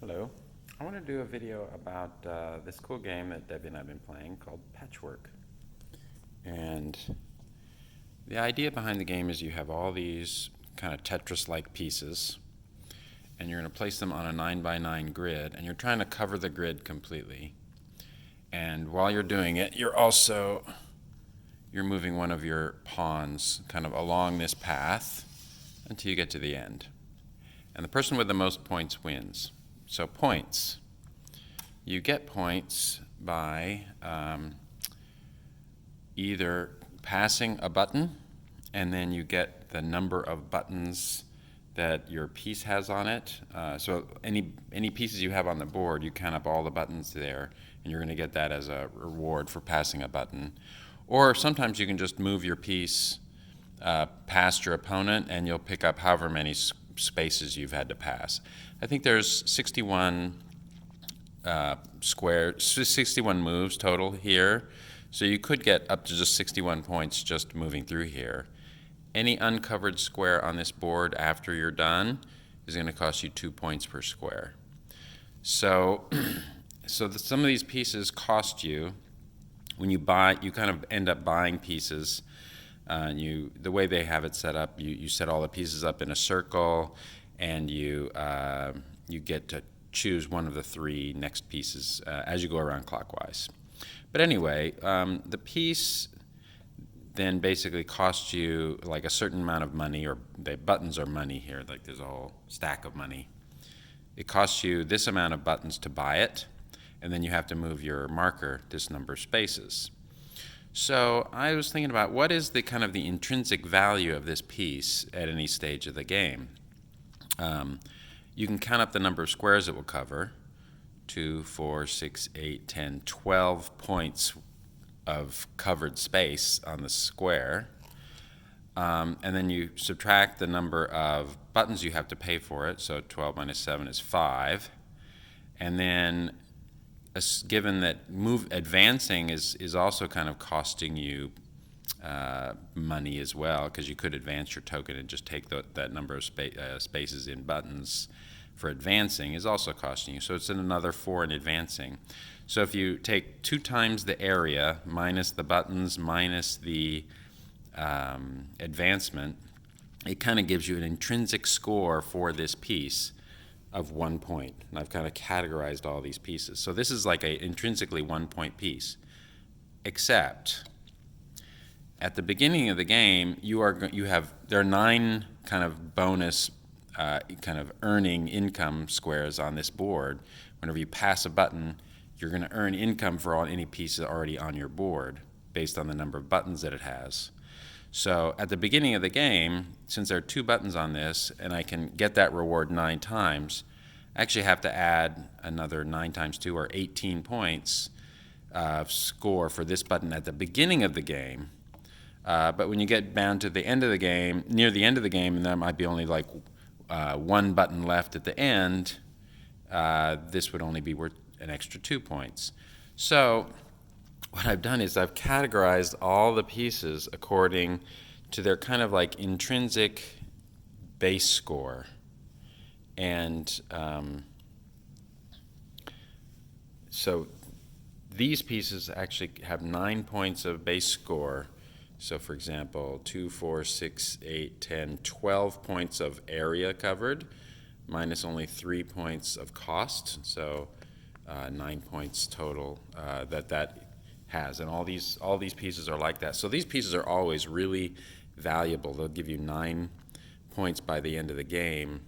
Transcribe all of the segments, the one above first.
Hello. I want to do a video about this cool game that Debbie and I have been playing called Patchwork. And the idea behind the game is you have all these kind of Tetris-like pieces, and you're going to place them on a 9x9 grid, and you're trying to cover the grid completely. And while you're doing it, you're moving one of your pawns kind of along this path until you get to the end. And the person with the most points wins. So points. You get points by either passing a button, and then you get the number of buttons that your piece has on it. So any pieces you have on the board, you count up all the buttons there, and you're going to get that as a reward for passing a button. Or sometimes you can just move your piece past your opponent, and you'll pick up however many spaces you've had to pass. I think there's 61 61 moves total here, so you could get up to just 61 points just moving through here. Any uncovered square on this board after you're done is going to cost you 2 points per square. So, some of these pieces cost you. When you buy, you kind of end up buying pieces. The way they have it set up, you set all the pieces up in a circle, and you get to choose one of the three next pieces as you go around clockwise. But anyway, the piece then basically costs you like a certain amount of money, or the buttons are money here, like there's a whole stack of money. It costs you this amount of buttons to buy it, and then you have to move your marker this number of spaces. So I was thinking about what is the kind of the intrinsic value of this piece at any stage of the game. You can count up the number of squares it will cover: 2, 4, 6, 8, 10, 12 points of covered space on the square. And then you subtract the number of buttons you have to pay for it, so 12 minus 7 is 5. And then given that advancing is also kind of costing you money as well, because you could advance your token and just take that number of spaces in buttons for advancing is also costing you. So it's another 4 in advancing. So if you take 2 times the area minus the buttons minus the advancement, it kind of gives you an intrinsic score for this piece of 1 point. And I've kind of categorized all these pieces. So this is like a intrinsically 1 point piece, except at the beginning of the game, there are 9 kind of bonus kind of earning income squares on this board. Whenever you pass a button, you're going to earn income for any pieces already on your board based on the number of buttons that it has. So at the beginning of the game, since there are 2 buttons on this, and I can get that reward 9 times, I actually have to add another 9 times 2, or 18 points of score for this button at the beginning of the game. But when you get down to the end of the game, near the end of the game, and there might be only like 1 button left at the end, this would only be worth an extra 2 points. So what I've done is I've categorized all the pieces according to their kind of like intrinsic base score. And so these pieces actually have 9 points of base score. So for example, 2, 4, 6, 8, 10, 12 points of area covered, minus only 3 points of cost. So 9 points total that has. And all these pieces are like that. So these pieces are always really valuable. They'll give you 9 points by the end of the game,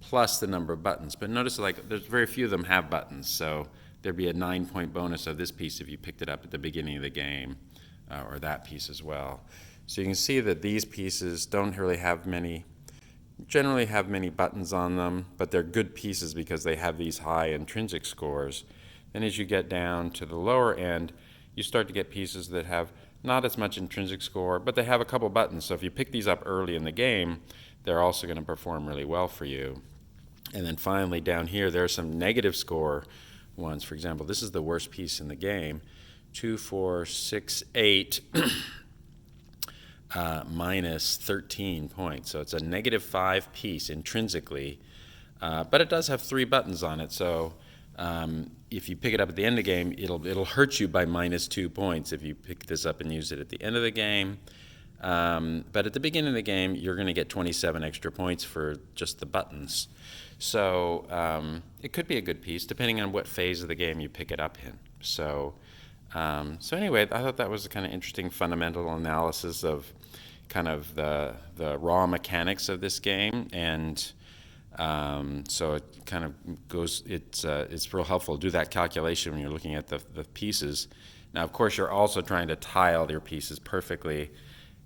plus the number of buttons. But notice there's very few of them have buttons. So there'd be a 9-point bonus of this piece if you picked it up at the beginning of the game. Or that piece as well. So you can see that these pieces don't really generally have many buttons on them, but they're good pieces because they have these high intrinsic scores. Then as you get down to the lower end, you start to get pieces that have not as much intrinsic score, but they have a couple buttons. So if you pick these up early in the game, they're also going to perform really well for you. And then finally down here, there are some negative score ones. For example, this is the worst piece in the game. 2, 4, 6, 8 minus 13 points. So it's a -5 piece intrinsically But it does have 3 buttons on it, so if you pick it up at the end of the game, it'll hurt you by -2 points if you pick this up and use it at the end of the game. But at the beginning of the game, you're going to get 27 extra points for just the buttons. So it could be a good piece, depending on what phase of the game you pick it up in. So anyway, I thought that was a kind of interesting fundamental analysis of kind of the raw mechanics of this game, and so it kind of goes. It's real helpful to do that calculation when you're looking at the pieces. Now, of course, you're also trying to tile your pieces perfectly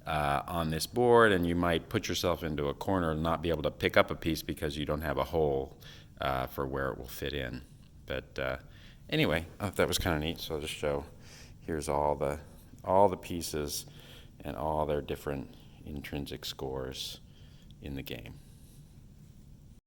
on this board, and you might put yourself into a corner and not be able to pick up a piece because you don't have a hole for where it will fit in. But anyway, I thought that was kind of neat. So I'll just show. Here's all the pieces and all their different intrinsic scores in the game.